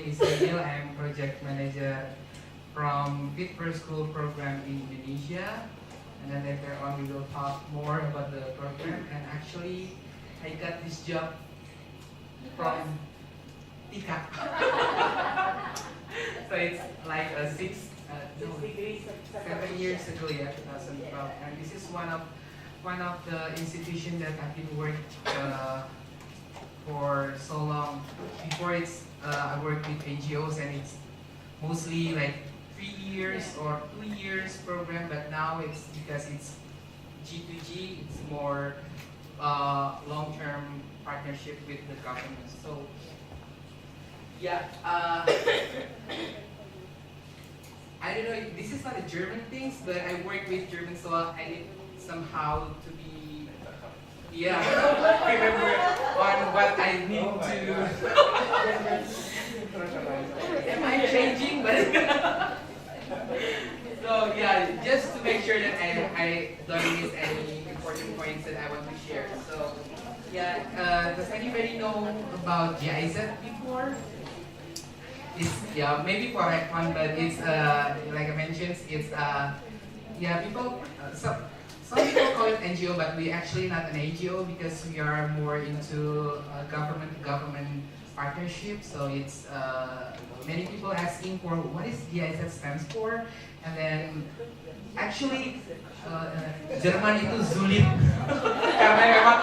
is Rigil. I am project manager from Fit for School program in Indonesia. And then later on we will talk more about the program. And actually, I got this job from Tika. So it's like a 7 years ago, yeah, 2012. And this is one of the institutions that I've been working for so long. Before I worked with NGOs and it's mostly like 3 years or 2 years program, but now it's because it's G2G, it's more long-term partnership with the government. So yeah, I don't know, this is not a German thing, but I work with German, so I need somehow to be, yeah, remember on what I need to. Am I changing? But so yeah, just to make sure that I don't miss any important points that I want to share. So yeah, does anybody know about GIZ before? It's, yeah, maybe for icon, but it's like I mentioned, it's yeah, people some people call it NGO, but we actually not an NGO because we are more into government to government partnership. So it's many people asking for what is GIZ stands for, and then actually Jerman itu sulit karena memang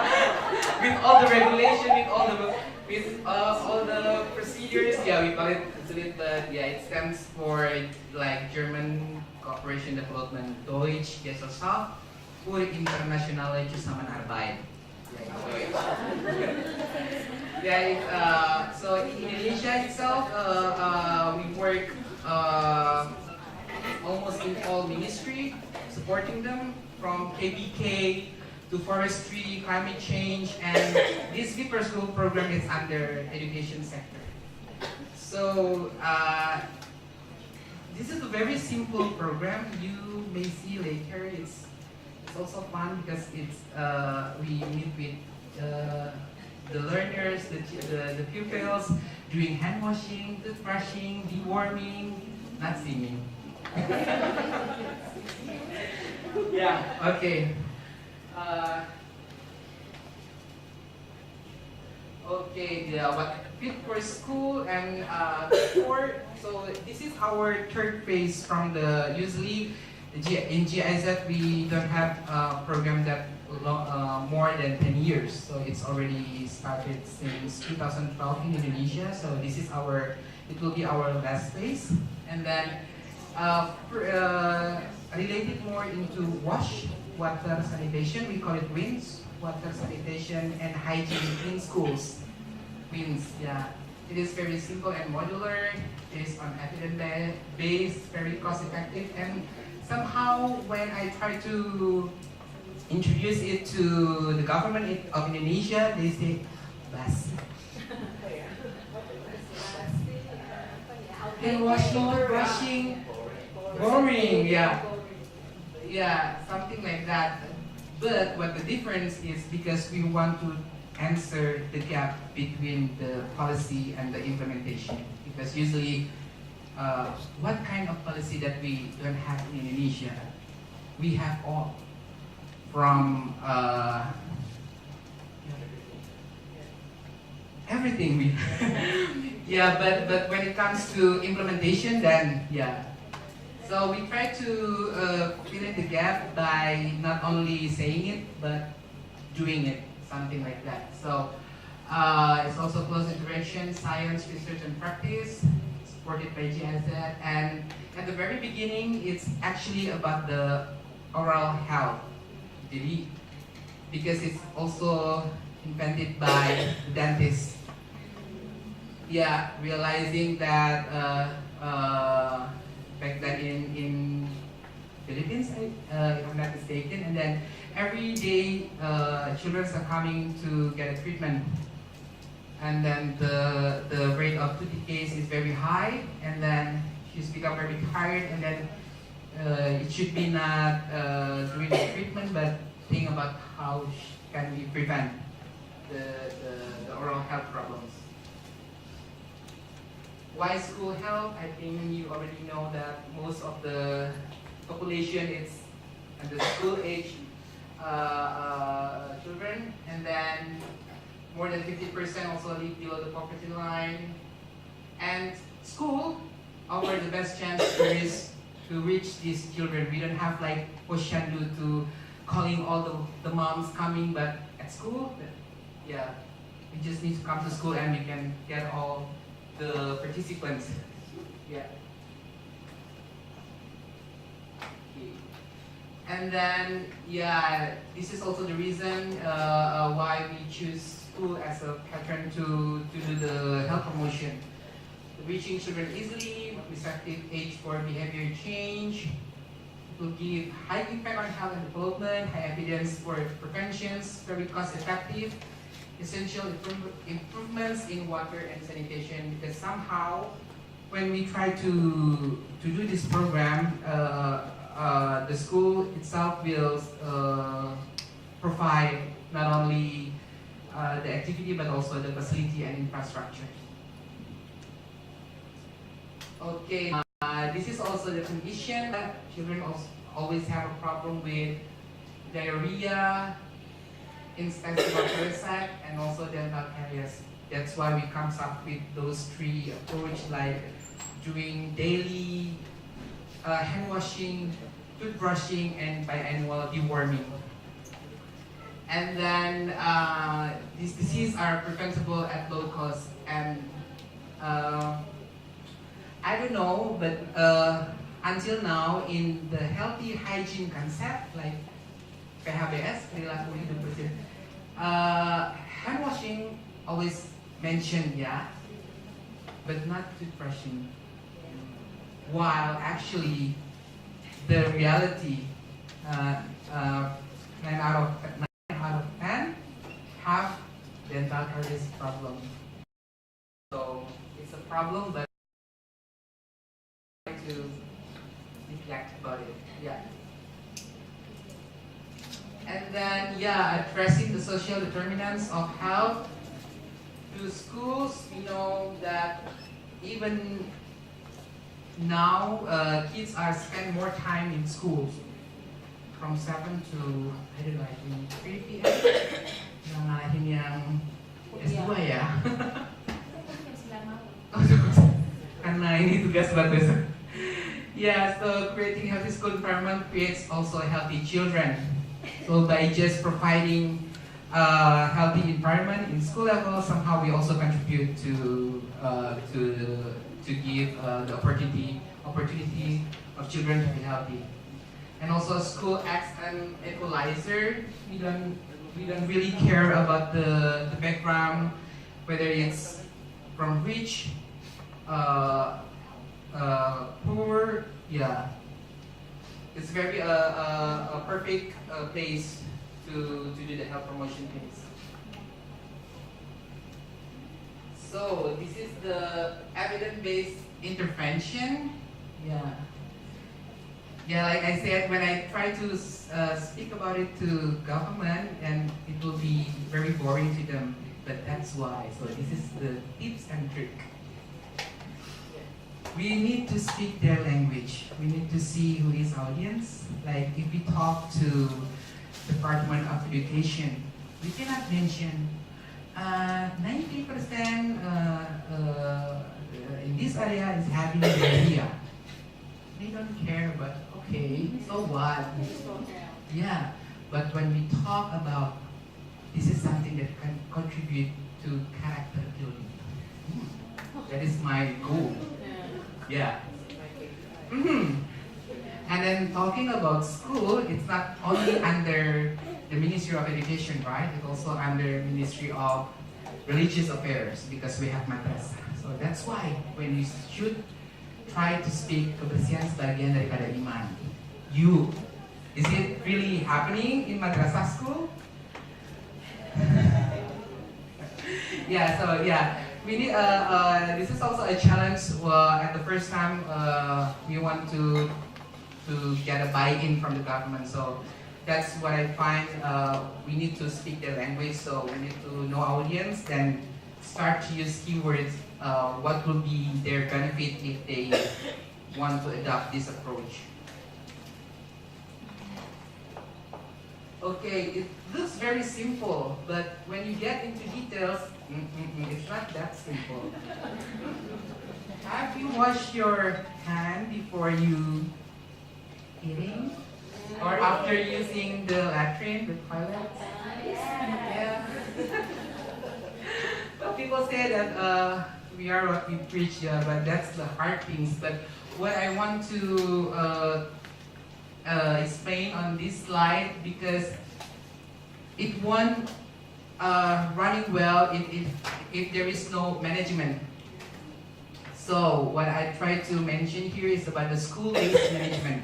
with all the regulation, with all the procedures, yeah, we call it sulit, but yeah, it stands for like German Cooperation Development, Deutsch, Gesellschaft für internationale Zusammenarbeit. Yeah, so in Indonesia itself, we work almost in all ministry, supporting them from KBK to forestry, climate change, and this Fit for School program is under education sector. So this is a very simple program. You may see later. It's also fun because it's we meet with the learners, the pupils, doing hand washing, toothbrushing, deworming, not singing. Yeah. Okay. Okay, what Fit for School and before, so this is our third phase from the usually in GIZ we don't have a program that more than 10 years, so it's already started since 2012 in Indonesia. So this is it will be our last phase, and then related more into water sanitation, we call it WINS, water sanitation and hygiene in schools. WINS, yeah. It is very simple and modular, based on evidence-based, very cost-effective, and somehow when I try to introduce it to the government of Indonesia, they say, basi. Hand washing, brushing, boring, yeah. Yeah, something like that. But what the difference is because we want to answer the gap between the policy and the implementation. Because usually, what kind of policy that we don't have in Indonesia? We have all. From everything we yeah, but when it comes to implementation, then yeah. So we try to fill in the gap by not only saying it but doing it, something like that. So it's also close interaction, science, research, and practice, supported by GIZ. And at the very beginning, it's actually about the oral health. Because it's also invented by dentists. Yeah, realizing that back then in Philippines, if I'm not mistaken, and then every day children are coming to get a treatment, and then the rate of toothache case is very high, and then she's become very tired, and then it should be not doing the treatment, but think about how can we prevent the oral health problems. Why school health? I think you already know that most of the population is at the school age children, and then more than 50% also live below the poverty line. And school offer the best chance to reach these children. We don't have like posyandu to calling all the moms coming, but at school, yeah, we just need to come to school and we can get all the participants. Yeah. And then, yeah, this is also the reason why we choose school as a pattern to do the health promotion. Reaching children easily, receptive age for behavior change. It will give high impact on health and development, high evidence for preventions, very cost effective, essential improvements in water and sanitation, because somehow when we try to do this program, the school itself will provide not only the activity but also the facility and infrastructure. Okay, this is also the condition that children always have a problem with diarrhea, intestinal parasite, and also dental caries. That's why we comes up with those three approach, like doing daily hand washing, toothbrushing, and biannual deworming. And then these diseases are preventable at low cost. And I don't know, but until now in the healthy hygiene concept, like PHBS, perilaku hidup bersih, hand washing always mentioned, yeah, but not toothbrushing. While actually the reality, 9 out of 10 have dental caries problem. So it's a problem, but to reflect about it. Yeah. And then, yeah, addressing the social determinants of health through schools. We know that even now kids are spend more time in schools from 7 to, I don't know, I think 3 p.m. Yang ngalahin yang S2 ya. Karena ini tugas buat besok. Yeah, so creating healthy school environment creates also healthy children. So by just providing healthy environment in school level, somehow we also contribute to give the opportunity of children to be healthy. And also school acts an equalizer. We don't really care about the background, whether it's from rich, poor, yeah. It's very a perfect place to do the health promotion things. So this is the evidence-based intervention. Yeah. Yeah, like I said, when I try to speak about it to government, and it will be very boring to them. But that's why. So this is the tips and trick. We need to speak their language. We need to see who is audience. Like if we talk to Department of Education, we cannot mention 90% in this area is having diarrhea. They don't care, but okay, so what? Yeah, but when we talk about this is something that can contribute to character building. That is my goal. Yeah. And then talking about school, it's not only under the Ministry of Education, right? It's also under Ministry of Religious Affairs because we have madrasah. So that's why when you should try to speak kebersihan sebagian daripada iman. Is it really happening in madrasah school? Yeah, so yeah, we need. This is also a challenge. At the first time, we want to get a buy-in from the government. So that's what I find. We need to speak their language. So we need to know our audience. Then start to use keywords, what will be their benefit if they want to adopt this approach. Okay, it looks very simple, but when you get into details, it's not that simple. Have you washed your hand before you eating? Or after using the latrine, the toilet? Yeah. But people say that we are what we preach, yeah, but that's the hard things. But what I want to explain on this slide, because it won't running well if there is no management. So what I try to mention here is about the school-based management.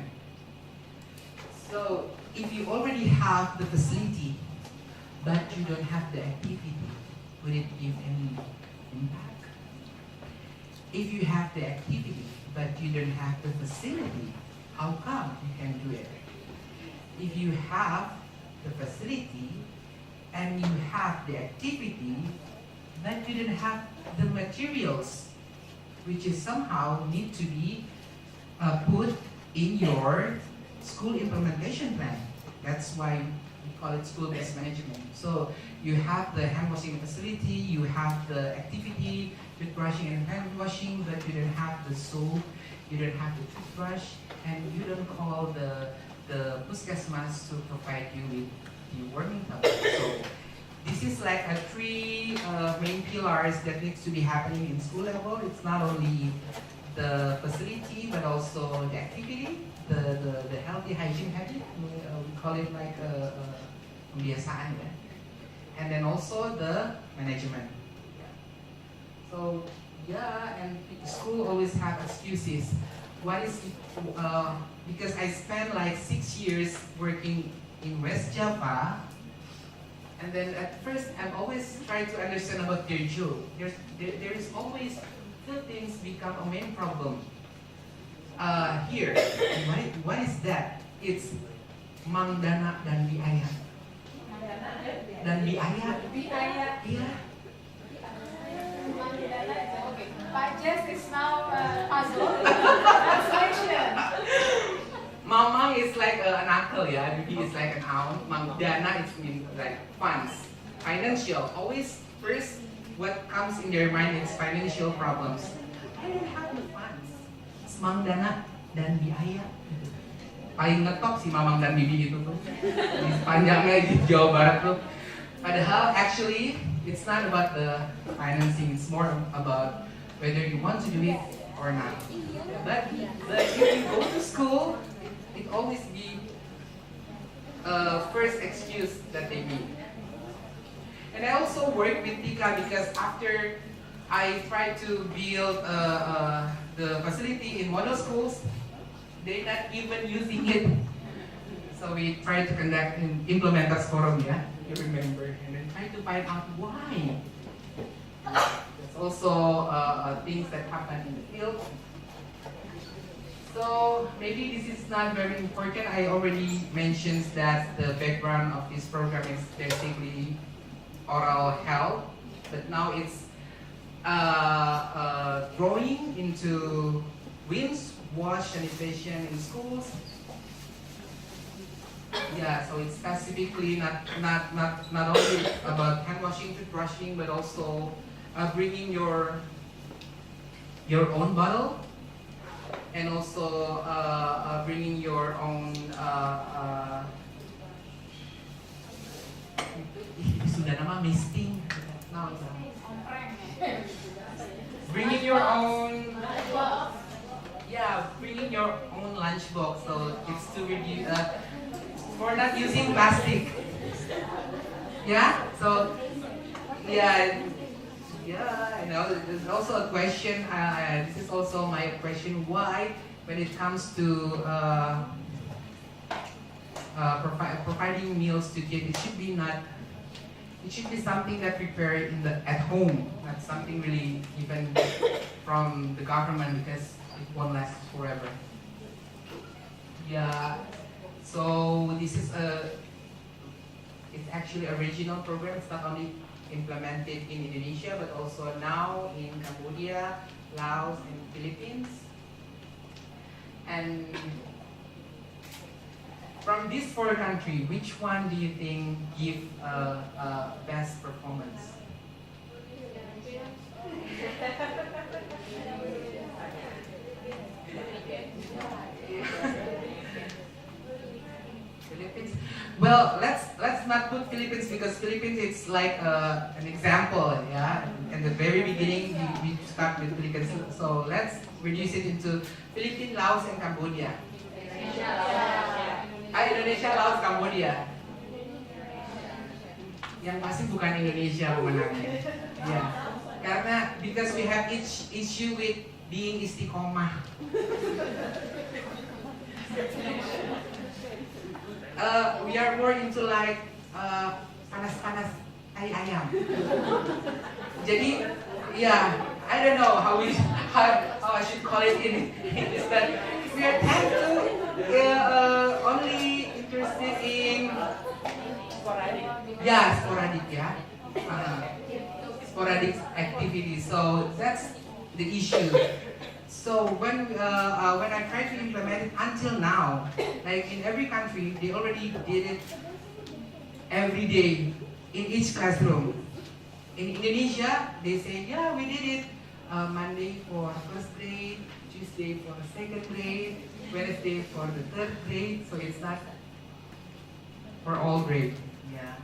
So if you already have the facility, but you don't have the activity, would it give any impact? If you have the activity, but you don't have the facility, how come you can do it? If you have the facility and you have the activity, but you don't have the materials, which is somehow need to be put in your school implementation plan. That's why we call it school-based management. So you have the hand washing facility, you have the activity, toothbrushing and hand washing, but you don't have the soap, you don't have the toothbrush, and you don't call the puskesmas to provide you with the warming tub. So this is like a three main pillars that needs to be happening in school level. It's not only the facility, but also the activity, the healthy hygiene habit. We call it like pembiasaan, yeah? And then also the management. So yeah, and school always have excuses. What is because I spent like 6 years working in West Java, and then at first I'm always trying to understand about Tejo. There is always Philippines become a main problem. Here, what is that? It's Mangdana dan Biaya. Dan Biaya. Iya. Okay. Pak Jess is now puzzled. Translation. Mamang is like an uncle, yeah. Bibi is like an aunt. Mangdana is mean like funds, financial. Always first, what comes in their mind is financial problems. I don't have the funds. It's Mangdana dan Biaya. Paling ngetop si Mamang dan Bibi itu tuh. Di sepanjangnya di Jawa Barat tuh. Padahal actually it's not about the financing. It's more about whether you want to do it or not. But if you go to school, it always be first excuse that they need. And I also work with Tika because after I tried to build the facility in one of schools, they're not even using it. So we tried to conduct an implementers forum, yeah, you remember, and then try to find out why. There's also things that happen in the field. So maybe this is not very important. I already mentioned that the background of this program is basically oral health, but now it's growing into rinse, wash, sanitation in schools. Yeah, so it's specifically not only about hand washing, toothbrushing, but also bringing your own bottle, and also bringing your own sudah nama misting. No, bringing your own bringing your own lunchbox. So it's to reduce for not using plastic. Yeah. So yeah. You know, there's also a question. This is also my question. Why, when it comes to providing meals to kids, it should be something that prepared at home, not something really given from the government, because it won't last forever. Yeah. So this is it's actually a regional program. It's not only implemented in Indonesia, but also now in Cambodia, Laos, and Philippines. And from these four countries, which one do you think give best performance? Philippines. Well, let's not put Philippines because Philippines it's like an example, yeah. In the very beginning, we start with Philippines, so let's reduce it into Philippines, Laos, and Cambodia. Indonesia, Laos, Cambodia. Yang pasti bukan Indonesia pemenangnya. Ya, karena because we have each issue with being istiqomah. We are more into like panas-panas tai ayam. Jadi, yeah, I don't know how I should call it in English, but we are tend to only interested in sporadic, yeah, sporadic activities. So that's the issue. So when I try to implement it until now, like in every country, they already did it every day in each classroom. In Indonesia, they say, yeah, we did it Monday for first grade, Tuesday for the second grade, Wednesday for the third grade. So it's not for all grade. Yeah.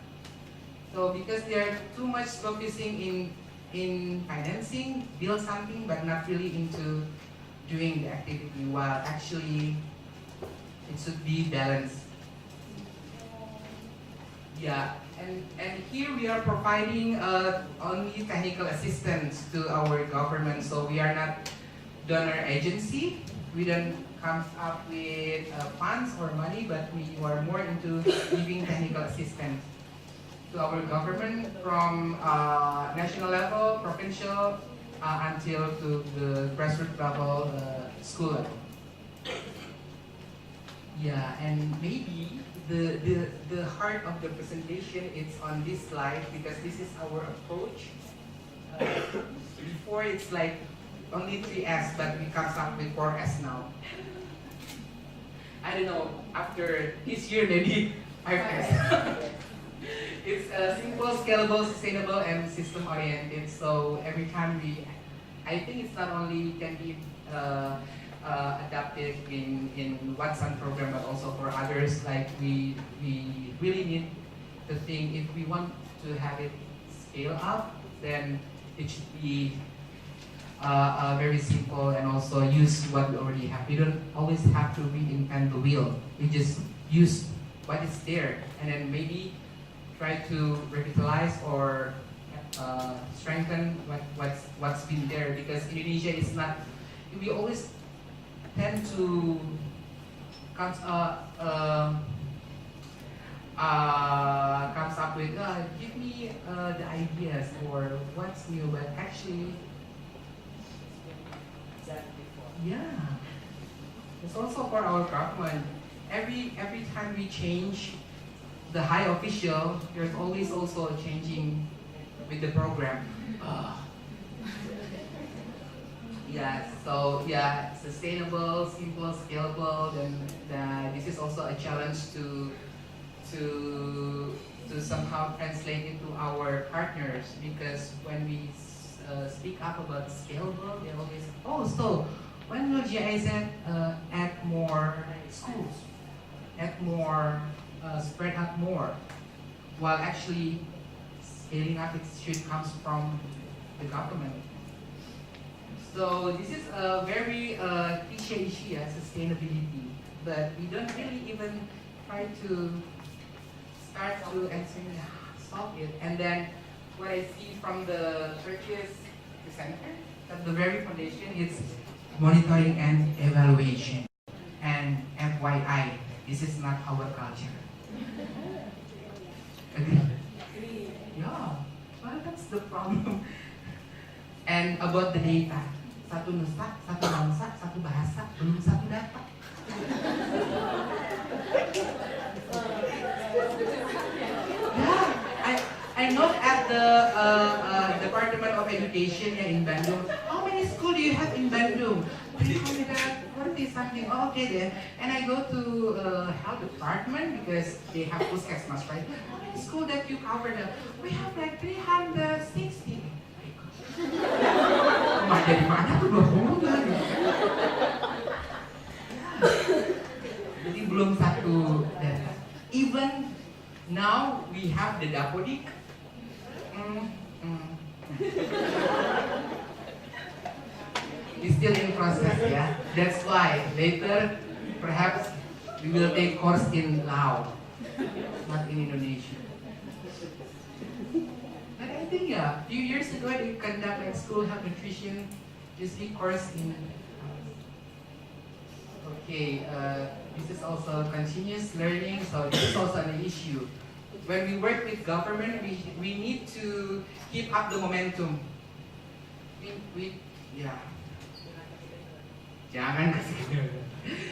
So because they are too much focusing in financing, build something, but not really into doing the activity, while actually it should be balanced. Yeah, and here we are providing only technical assistance to our government, so we are not donor agency. We don't come up with funds or money, but we are more into giving technical assistance to our government from national level, provincial, until to the grassroots level, school level. Yeah, and maybe the heart of the presentation is on this slide because this is our approach. Before it's like only 3S, but we comes up with 4S now. I don't know, after this year maybe 5S. It's simple, scalable, sustainable, and system-oriented. So every time I think it's not only can be adapted in Watson program, but also for others. Like we really need to think if we want to have it scale up, then it should be very simple and also use what we already have. We don't always have to reinvent the wheel. We just use what is there, and then maybe try to revitalize or strengthen what's been there, because Indonesia is not. We always tend to comes up with give me the ideas or what's new, but actually, yeah, it's also for our government. Every time we change the high official, there's always also changing with the program. Yeah, so yeah, sustainable, simple, scalable. Then this is also a challenge to somehow translate into our partners, because when we speak up about scalable, they always, oh, so when will GIZ add more schools, add more, spread out more, while actually scaling up it should comes from the government. So this is a very cliche issue, sustainability, but we don't really even try to start to actually solve it. And then what I see from the churches, the center, at the very foundation, is monitoring and evaluation. And FYI, this is not our culture. Agree? Yeah, well, that's the problem. And about the data, satu nusa, satu bangsa, satu bahasa, belum satu data. Yeah, I I look at the Department of Education here in Bandung. How many schools do you have in Bandung? 340 something. Oh, okay then. And I go to health department because they have puskesmas, right? How many schools that you cover now? We have like 360. Mah dari mana tuh 20 tuh? Jadi belum satu data. Even now we have the Dapodik. It's still in process, yeah. That's why later perhaps we will take course in Laos, not in Indonesia. But I think yeah, a few years ago they conduct like school health nutrition, just course in. Okay, this is also continuous learning, so this is also an issue. When we work with government, we need to keep up the momentum. Yeah. Jangan kasih.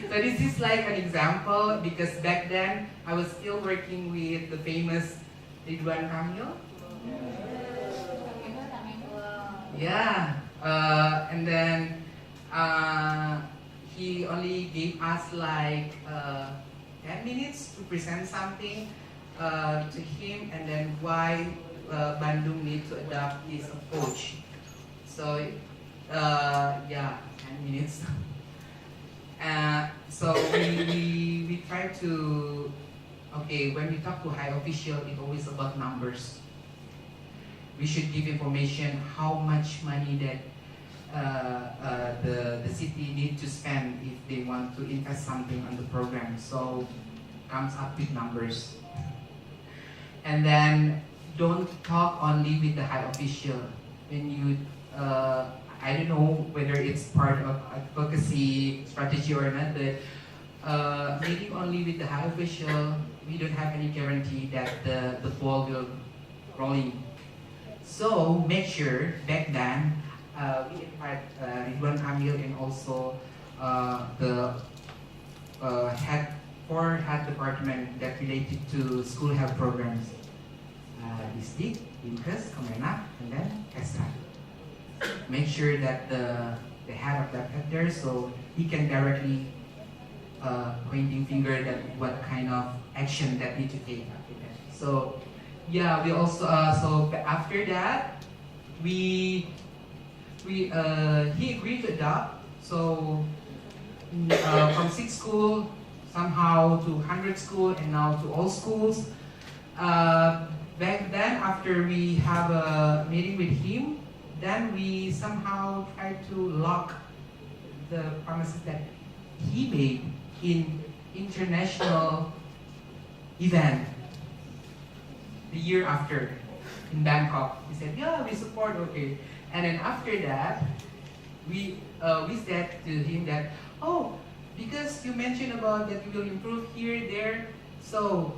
So this is like an example because back then I was still working with the famous Ridwan Kamil. Yeah, and then he only gave us like 10 minutes to present something to him, and then why Bandung need to adopt this approach. So yeah, 10 minutes. So we try to, okay, when we talk to high official, it's always about numbers. We should give information how much money that the city need to spend if they want to invest something on the program. So comes up with numbers. And then don't talk only with the high official. When you, I don't know whether it's part of advocacy strategy or not, but meeting only with the high official, we don't have any guarantee that the ball will rolling. So make sure back then we invite Ridwan Kamil and also the head department that related to school health programs, Disdik, Dinkes, Kemenak, and then Kesra. Make sure that the head of that head there, so he can directly pointing finger that what kind of action that need to take after that. So yeah, we also so after that he agreed to adopt. So from 6 school somehow to 100 school and now to all schools. Back then, after we have a meeting with him, then we somehow try to lock the promises that he made in international event the year after in Bangkok. He said, yeah, we support, okay. And then after that, we said to him that, oh, because you mentioned about that you will improve here, there, so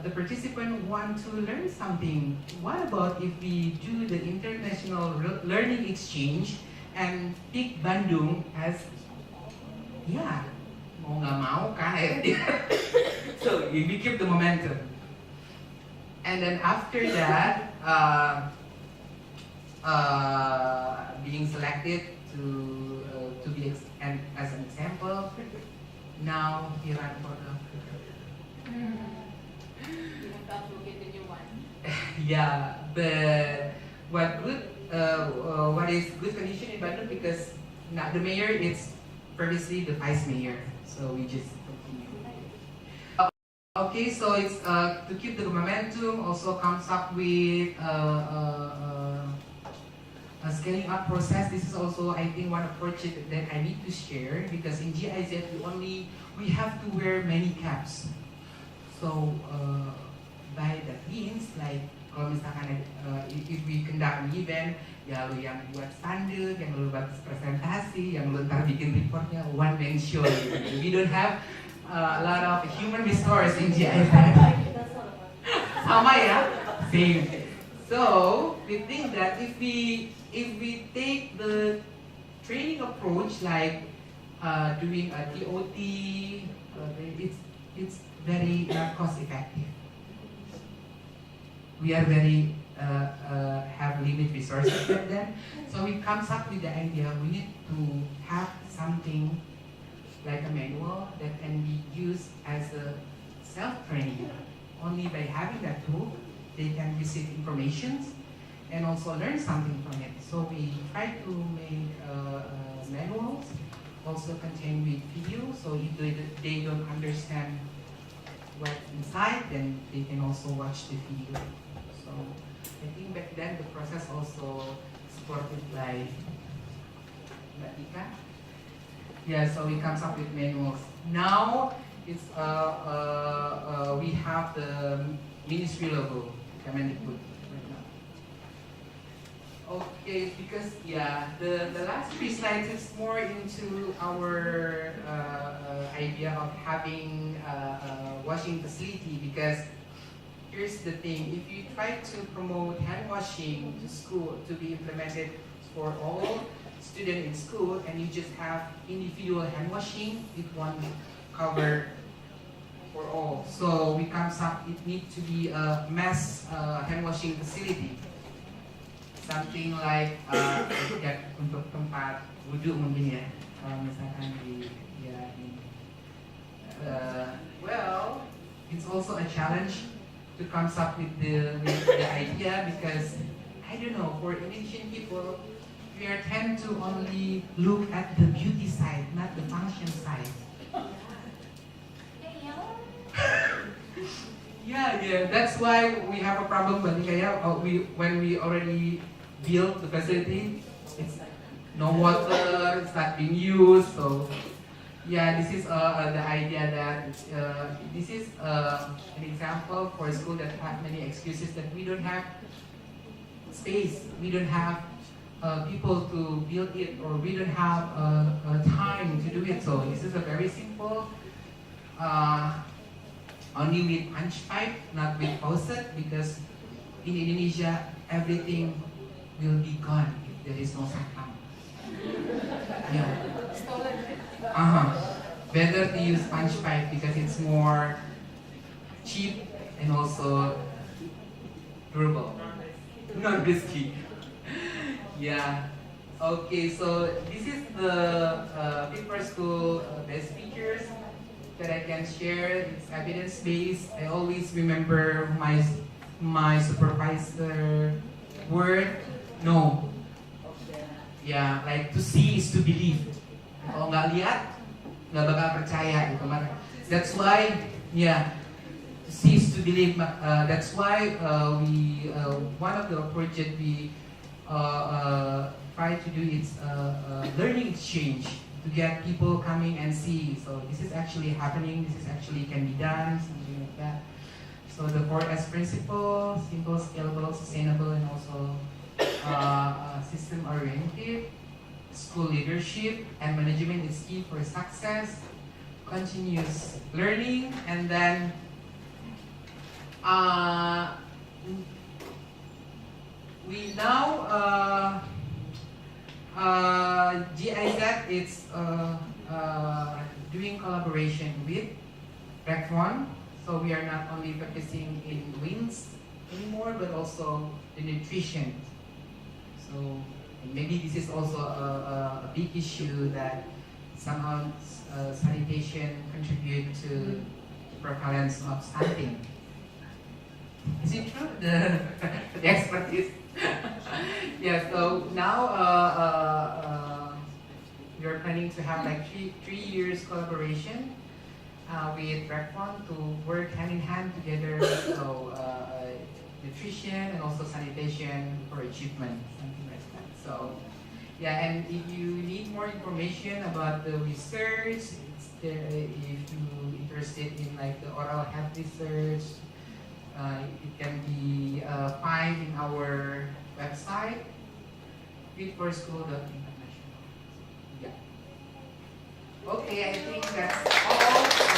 the participant want to learn something. What about if we do the international learning exchange and pick Bandung as, yeah, mau nggak mau kan? So we keep the momentum. And then after that, being selected to be as an example, now he ran for the. You have to advocate the new one. Yeah, but what is good condition in Bandung, because now the mayor is previously the vice mayor, so we just continue. Okay, so it's to keep the momentum. Also comes up with a scaling up process. This is also, I think, one approach that I need to share, because in GIZ we have to wear many caps. So by that means, like kalau misalkan if we conduct an event, ya lu yang buat spanduk, yang lu buat presentasi, yang lu ntar bikin reportnya one man show gitu. We don't have a lot of human resource in GIZ. Sama ya, same. So we think that if we take the training approach, like doing a TOT, it's very cost effective. we are very have limited resources with them. So we comes up with the idea we need to have something like a manual that can be used as a self-training. Only by having that tool, they can receive information and also learn something from it. So we try to make manuals also contain with video, so if they don't understand what's inside, then they can also watch the video. So I think back then the process also supported by Ika. Yeah, so we comes up with manuals. Now it's we have the ministry logo, Kemendikbud. Okay, because yeah, the last 3 slides is more into our idea of having washing facility, because here's the thing, if you try to promote hand washing to school to be implemented for all students in school and you just have individual hand washing, it won't cover for all. So we comes up, it needs to be a mass hand washing facility. Something like ya, untuk tempat wudhu mungkin ya, kalau misalkan di ya ini. Well, it's also a challenge to come up with the idea, because I don't know, for Indonesian people we are tend to only look at the beauty side, not the function side. Yeah, that's why we have a problem when we already build the facility, it's no water, it's not being used. So yeah, this is the idea that this is an example for a school that have many excuses that we don't have space, we don't have people to build it, or we don't have time to do it. So this is a very simple, only with punch pipe, not with faucet, because in Indonesia everything will be gone if there is no satpam. Yeah. Better to use punch pipe because it's more cheap and also durable. Not risky. Yeah. Okay, so this is the paper school best features that I can share. It's evidence-based. I always remember my supervisor word, no. Yeah, like to see is to believe. Kalau nggak lihat, nggak bakal percaya gitu. That's why, yeah, to see is to believe. That's why we one of the approach that we try to do is learning exchange, to get people coming and see. So this is actually happening. This is actually can be done, something like that. So the 4S principle: simple, scalable, sustainable, and also system-oriented. School leadership and management is key for success. Continuous learning, and then we now GIZ is doing collaboration with Rec1. So we are not only focusing in wings anymore, but also the nutrition. So maybe this is also a big issue that somehow sanitation contribute to the prevalence of stunting. Is it true? The expertise. Yeah. So now we are planning to have like three years collaboration with Rec1 to work hand in hand together. So nutrition and also sanitation for achievement, something like that. So yeah, and if you need more information about the research, if you're interested in like the oral health research, it can be found in our website, fitforschool.international. Yeah. Okay, I think that's all.